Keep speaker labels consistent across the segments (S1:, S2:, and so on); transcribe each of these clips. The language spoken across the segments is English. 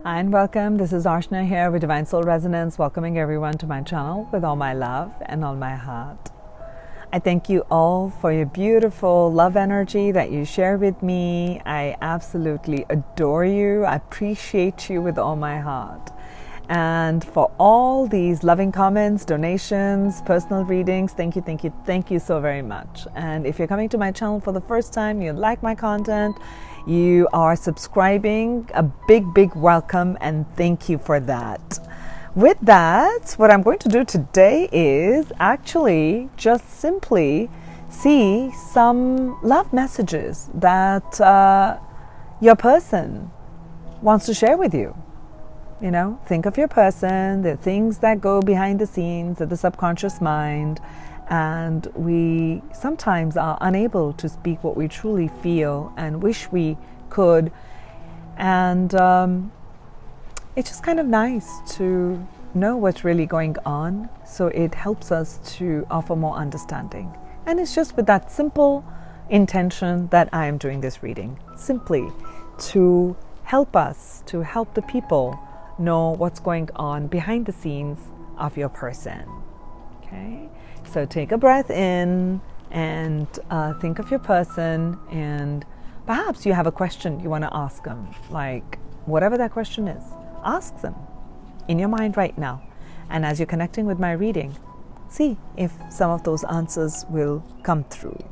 S1: Hi and welcome. This is Archana here with Divine Soul Resonance, welcoming everyone to my channel with all my love and all my heart. I thank you all for your beautiful love energy that you share with me. I absolutely adore you. I appreciate you with all my heart. And for all these loving comments, donations, personal readings, thank you so very much. And if you're coming to my channel for the first time, you like my content, you are subscribing, a big welcome and thank you for that. With that, what I'm going to do today is actually just simply see some love messages that your person wants to share with you. You know, think of your person, the things that go behind the scenes of the subconscious mind, and we sometimes are unable to speak what we truly feel and wish we could. And it's just kind of nice to know what's really going on, so it helps us to offer more understanding. And it's just with that simple intention that I am doing this reading, simply to help us, to help the people know what's going on behind the scenes of your person. Okay, so take a breath in and think of your person, and perhaps you have a question you want to ask them, like whatever that question is, ask them in your mind right now. And as you're connecting with my reading, see if some of those answers will come through.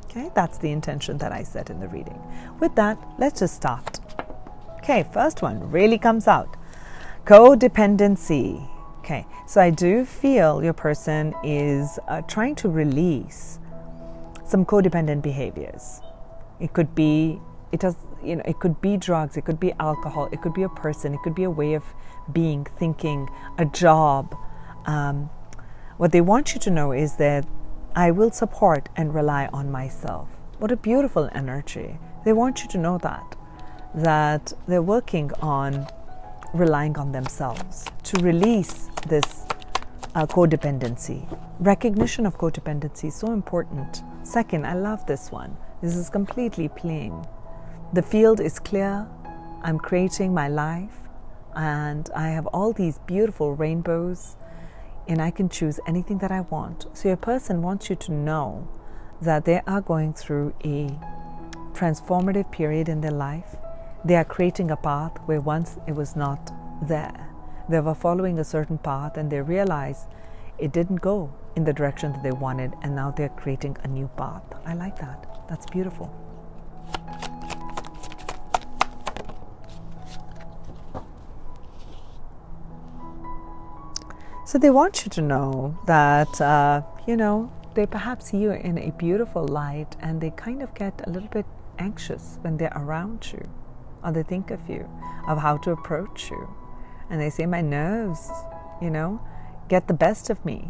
S1: Okay, that's the intention that I set in the reading. With that, let's just start. Okay, first one really comes out. Codependency. Okay, so I do feel your person is trying to release some codependent behaviors. It could be, it could be drugs, it could be alcohol, it could be a person, it could be a way of being, thinking, a job. What they want you to know is that I will support and rely on myself. What a beautiful energy. They want you to know that they're working on relying on themselves to release this codependency. Recognition of codependency is so important. Second, I love this one. This is completely plain. The field is clear. I'm creating my life, and I have all these beautiful rainbows, and I can choose anything that I want. So your person wants you to know that they are going through a transformative period in their life. They are creating a path where once it was not there. They were following a certain path and they realized it didn't go in the direction that they wanted, and now they're creating a new path. I like that. That's beautiful. So they want you to know that, they perhaps see you in a beautiful light, and they kind of get a little bit anxious when they're around you, or they think of you, of how to approach you. And they say, my nerves, get the best of me.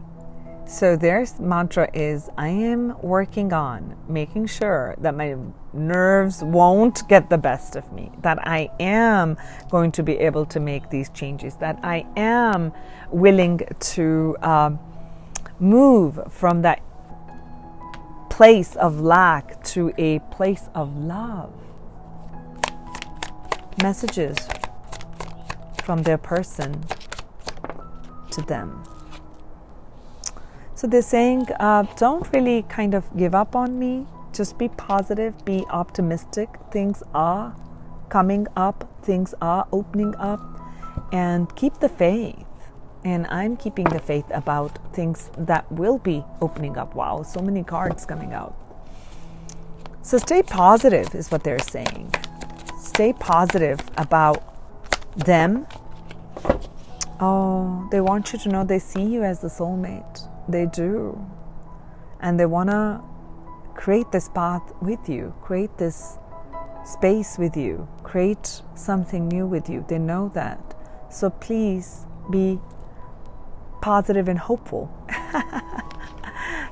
S1: So their mantra is, I am working on making sure that my nerves won't get the best of me, that I am going to be able to make these changes, that I am willing to move from that place of lack to a place of love. Messages from their person to them. So they're saying, don't really kind of give up on me. Just be positive, be optimistic. Things are coming up, things are opening up, and keep the faith. And I'm keeping the faith about things that will be opening up. Wow, so many cards coming out. So stay positive is what they're saying. Stay positive about them. Oh, they want you to know they see you as the soulmate. They do. And they want to create this path with you, create this space with you, create something new with you. They know that. So please be positive and hopeful.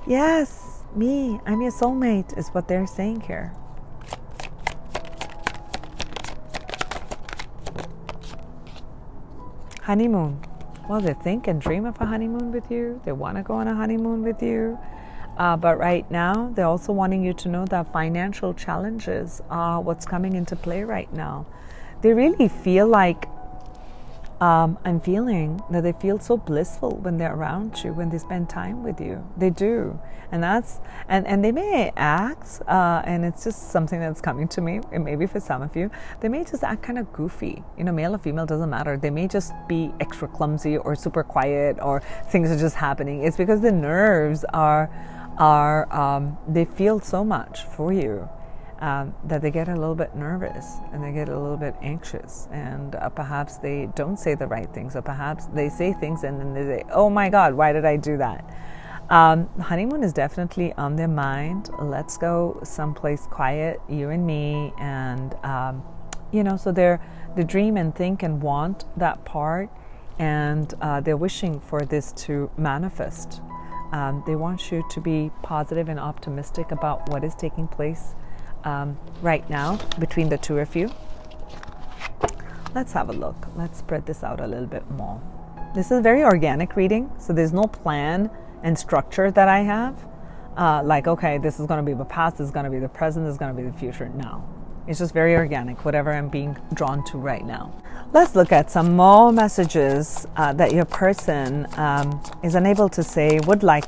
S1: Yes, me, I'm your soulmate is what they're saying here. Honeymoon. Well, they think and dream of a honeymoon with you. They want to go on a honeymoon with you. But right now, they're also wanting you to know that financial challenges are what's coming into play right now. They really feel like I'm feeling that they feel so blissful when they're around you, when they spend time with you. They do. And that's, and they may act, and it's just something that's coming to me, and maybe for some of you, they may just act kind of goofy. You know, male or female, doesn't matter. They may just be extra clumsy or super quiet, or things are just happening. It's because the nerves they feel so much for you. That they get a little bit nervous and they get a little bit anxious, and perhaps they don't say the right things, or perhaps they say things and then they say, oh my God, why did I do that? Honeymoon is definitely on their mind. Let's go someplace quiet, you and me, and so they dream and think and want that part, and they're wishing for this to manifest. They want you to be positive and optimistic about what is taking place right now between the two of you. Let's have a look. Let's spread this out a little bit more. This is a very organic reading, so there's no plan and structure that I have. Like, okay, this is going to be the past, this is going to be the present, this is going to be the future. No. It's just very organic, whatever I'm being drawn to right now. Let's look at some more messages that your person is unable to say, would like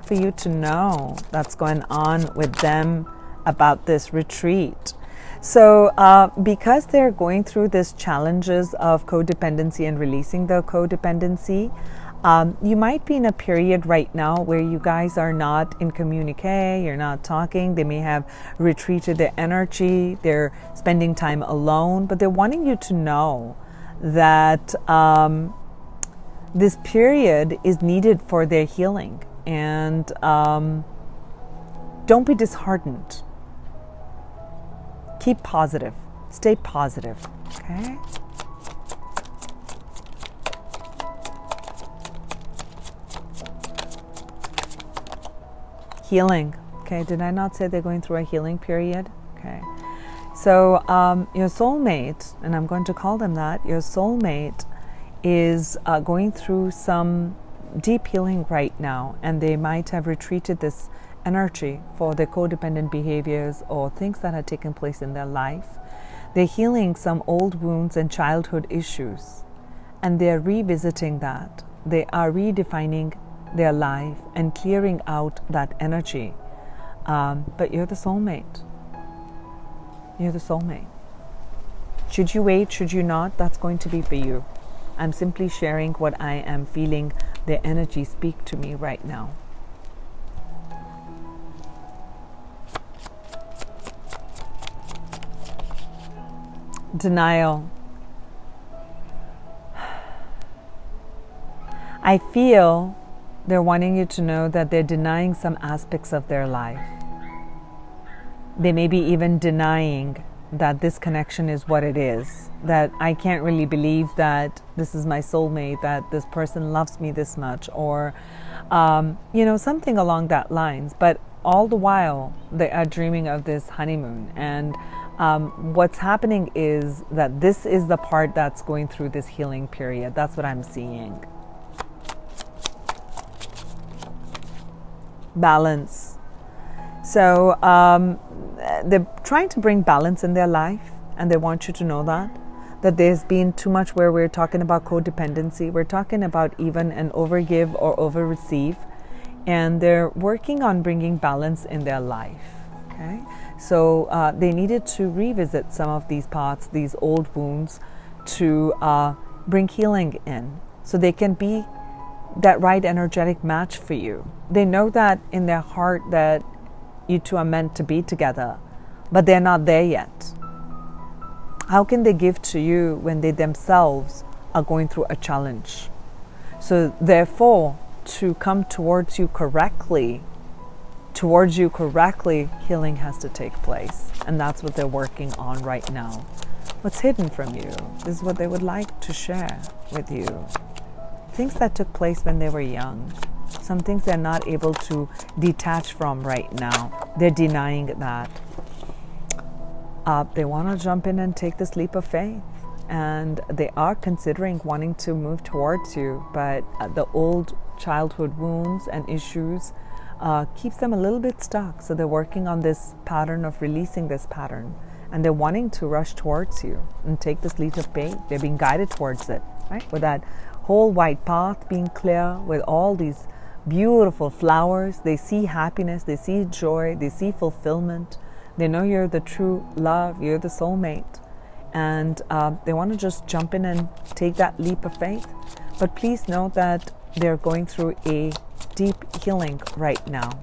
S1: for you to know that's going on with them about this retreat. So because they're going through these challenges of codependency and releasing the codependency, you might be in a period right now where you guys are not in communique, you're not talking. They may have retreated their energy, they're spending time alone, but they're wanting you to know that this period is needed for their healing. And don't be disheartened. Keep positive. Stay positive. Okay? Healing. Okay, did I not say they're going through a healing period? Okay. So your soulmate, and I'm going to call them that, your soulmate is going through some deep healing right now, and they might have retreated this energy for their codependent behaviors or things that had taken place in their life. They're healing some old wounds and childhood issues, and they're revisiting that. They are redefining their life and clearing out that energy. But you're the soulmate. You're the soulmate. Should you wait, should you not, that's going to be for you. I'm simply sharing what I am feeling their energy speak to me right now. Denial. I feel they're wanting you to know that they're denying some aspects of their life. They may be even denying that this connection is what it is, that I can't really believe that this is my soulmate, that this person loves me this much, or something along that lines. But all the while they are dreaming of this honeymoon, and what's happening is that this is the part that's going through this healing period. That's what I'm seeing. Balance. So they're trying to bring balance in their life, and they want you to know that there's been too much where we're talking about codependency. We're talking about even an overgive or over-receive, and they're working on bringing balance in their life. Okay, so they needed to revisit some of these parts, these old wounds, to bring healing in, so they can be that right energetic match for you. They know that in their heart that you two are meant to be together, but they're not there yet. How can they give to you when they themselves are going through a challenge? So therefore, to come towards you correctly, healing has to take place. And that's what they're working on right now. What's hidden from you? This is what they would like to share with you. Things that took place when they were young. Some things they're not able to detach from right now. They're denying that. They want to jump in and take this leap of faith. And they are considering wanting to move towards you. But the old childhood wounds and issues keeps them a little bit stuck. So they're working on this pattern of releasing this pattern and they're wanting to rush towards you and take this leap of faith. They're being guided towards it, right? With that whole white path being clear, with all these beautiful flowers. They see happiness, they see joy, they see fulfillment. They know you're the true love, you're the soulmate. And they want to just jump in and take that leap of faith. But please know that they're going through a deep healing right now.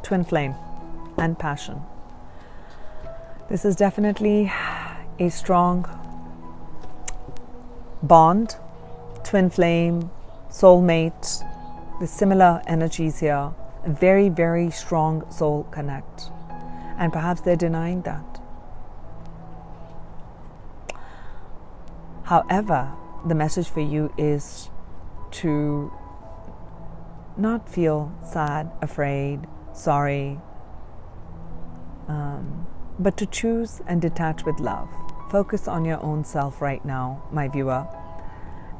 S1: Twin flame and passion. This is definitely a strong bond. Twin flame, soulmate, the similar energies here. A very, very strong soul connect. And perhaps they're denying that. However, the message for you is to not feel sad, afraid, sorry, but to choose and detach with love. Focus on your own self right now, my viewer,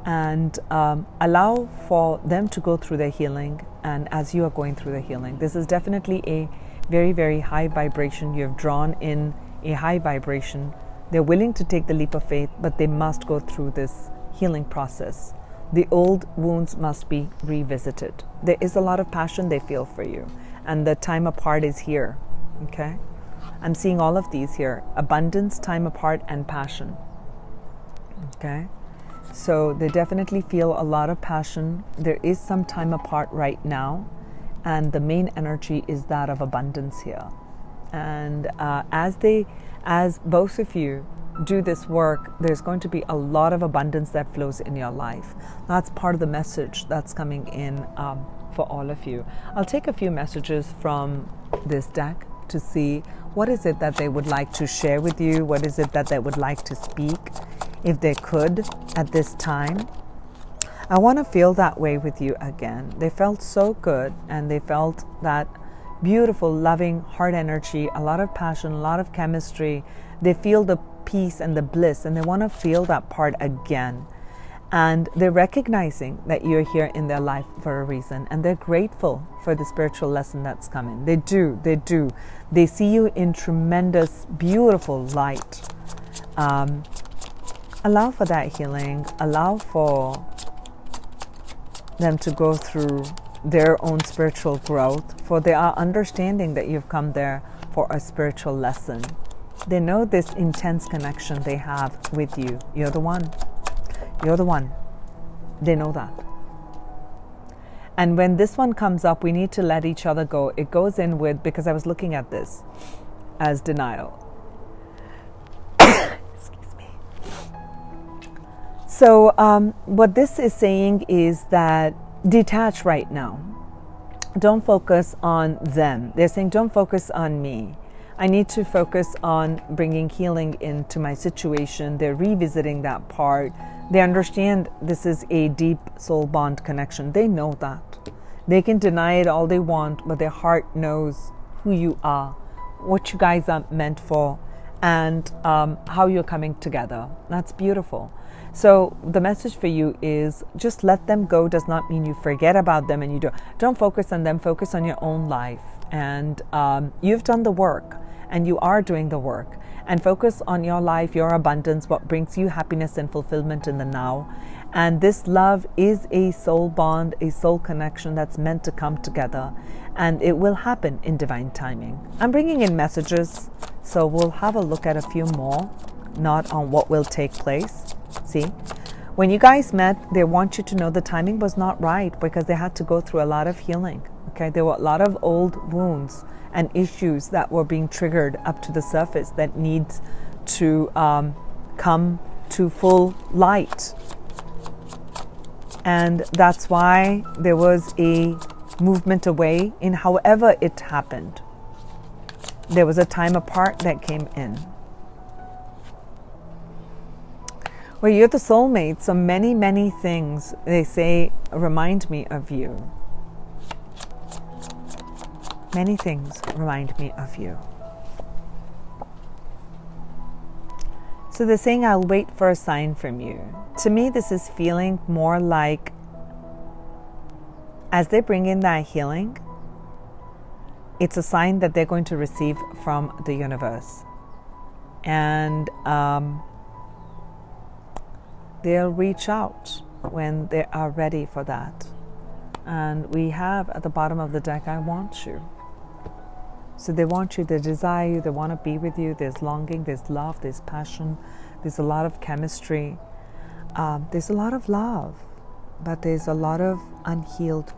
S1: and allow for them to go through their healing. And as you are going through the healing, this is definitely a very, very high vibration. You have drawn in a high vibration. They're willing to take the leap of faith, but they must go through this healing process. The old wounds must be revisited. There is a lot of passion they feel for you, and the time apart is here. Okay, I'm seeing all of these here: abundance, time apart, and passion. Okay, so they definitely feel a lot of passion. There is some time apart right now, and the main energy is that of abundance here. And as both of you do this work, there's going to be a lot of abundance that flows in your life. That's part of the message that's coming in for all of you. I'll take a few messages from this deck to see what is it that they would like to share with you, what is it that they would like to speak, if they could at this time. I want to feel that way with you again. They felt so good, and they felt that beautiful, loving heart energy, a lot of passion, a lot of chemistry. They feel the peace and the bliss, and they want to feel that part again. And they're recognizing that you're here in their life for a reason, and they're grateful for the spiritual lesson that's coming. They do. They see you in tremendous, beautiful light. Allow for that healing. Allow for them to go through their own spiritual growth, for they are understanding that you've come there for a spiritual lesson. They know this intense connection they have with you. You're the one. You're the one. They know that. And when this one comes up, we need to let each other go. It goes in with, because I was looking at this as denial. Excuse me. So what this is saying is that detach right now. Don't focus on them. They're saying, don't focus on me. I need to focus on bringing healing into my situation. They're revisiting that part. They understand this is a deep soul bond connection. They know that. They can deny it all they want, but their heart knows who you are, what you guys are meant for, and how you're coming together. That's beautiful. So the message for you is just let them go. Does not mean you forget about them and you don't focus on them. Focus on your own life. And you've done the work, and you are doing the work. And focus on your life, your abundance, what brings you happiness and fulfillment in the now. And this love is a soul bond, a soul connection that's meant to come together. And it will happen in divine timing. I'm bringing in messages, so we'll have a look at a few more, not on what will take place. See, when you guys met, they want you to know the timing was not right, because they had to go through a lot of healing. Okay, there were a lot of old wounds and issues that were being triggered up to the surface that needs to come to full light. And that's why there was a movement away in however it happened. There was a time apart that came in. Well, you're the soulmate, so many, many things, they say, remind me of you. Many things remind me of you. So they're saying, I'll wait for a sign from you. To me, this is feeling more like, as they bring in that healing, it's a sign that they're going to receive from the universe. And they'll reach out when they are ready for that. And we have at the bottom of the deck, I want you. So they want you, they desire you, they want to be with you. There's longing, there's love, there's passion, there's a lot of chemistry. There's a lot of love, but there's a lot of unhealed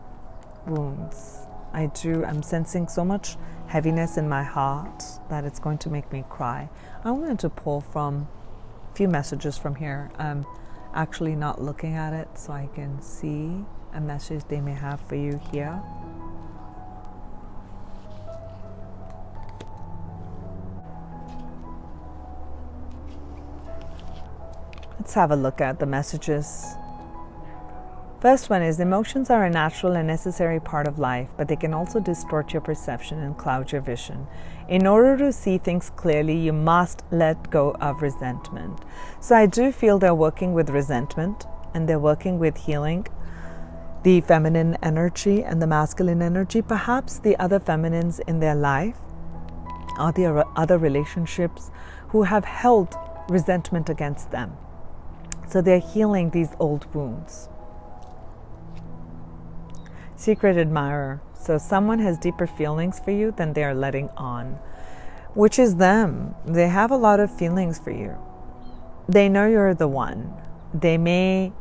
S1: wounds. I'm sensing so much heaviness in my heart that it's going to make me cry. I'm going to pull from a few messages from here. I'm actually not looking at it so I can see a message they may have for you here. Let's have a look at the messages. First one is, emotions are a natural and necessary part of life, but they can also distort your perception and cloud your vision. In order to see things clearly, you must let go of resentment. So I do feel they're working with resentment, and they're working with healing the feminine energy and the masculine energy. Perhaps the other feminines in their life or the other relationships who have held resentment against them. So they're healing these old wounds. Secret admirer. So someone has deeper feelings for you than they are letting on, which is them. They have a lot of feelings for you. They know you're the one. They may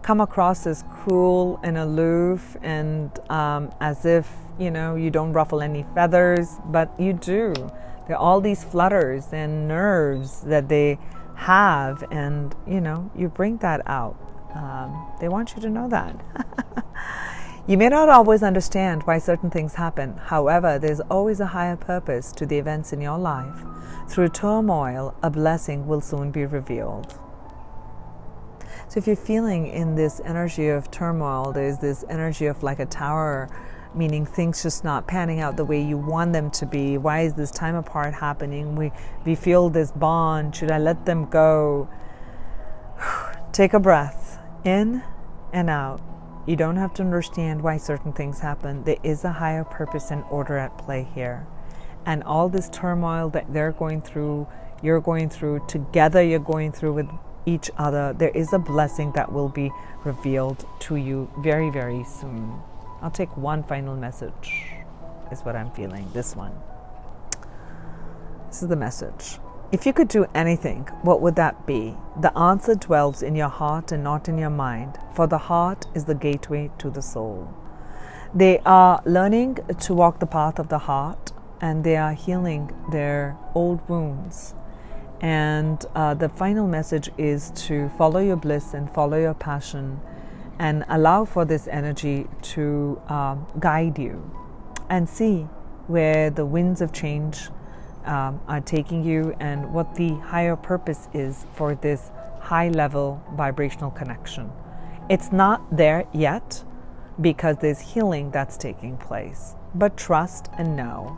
S1: come across as cool and aloof and as if, you don't ruffle any feathers, but you do. There are all these flutters and nerves that they have, and you bring that out. They want you to know that. You may not always understand why certain things happen. However, there's always a higher purpose to the events in your life. Through turmoil, a blessing will soon be revealed. So if you're feeling in this energy of turmoil, there's this energy of like a tower, meaning things just not panning out the way you want them to be. Why is this time apart happening? We feel this bond. Should I let them go? Take a breath in and out. You don't have to understand why certain things happen. There is a higher purpose and order at play here. And all this turmoil that they're going through, you're going through, together you're going through with each other, there is a blessing that will be revealed to you very, very soon. I'll take one final message, is what I'm feeling, this one. This is the message. If you could do anything, what would that be? The answer dwells in your heart and not in your mind, for the heart is the gateway to the soul. They are learning to walk the path of the heart, and they are healing their old wounds. And the final message is to follow your bliss and follow your passion, and allow for this energy to guide you, and see where the winds of change are taking you, and what the higher purpose is for this high level vibrational connection. It's not there yet because there's healing that's taking place, but trust and know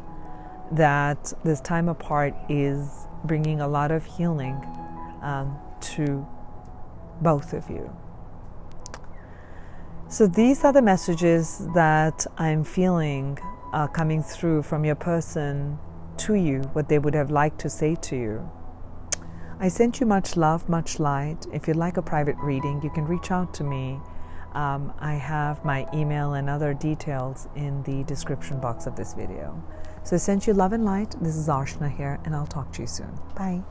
S1: that this time apart is bringing a lot of healing to both of you. So these are the messages that I'm feeling coming through from your person to you, what they would have liked to say to you. I sent you much love, much light. If you'd like a private reading, you can reach out to me. I have my email and other details in the description box of this video. So I sent you love and light. This is Archana here, and I'll talk to you soon. Bye.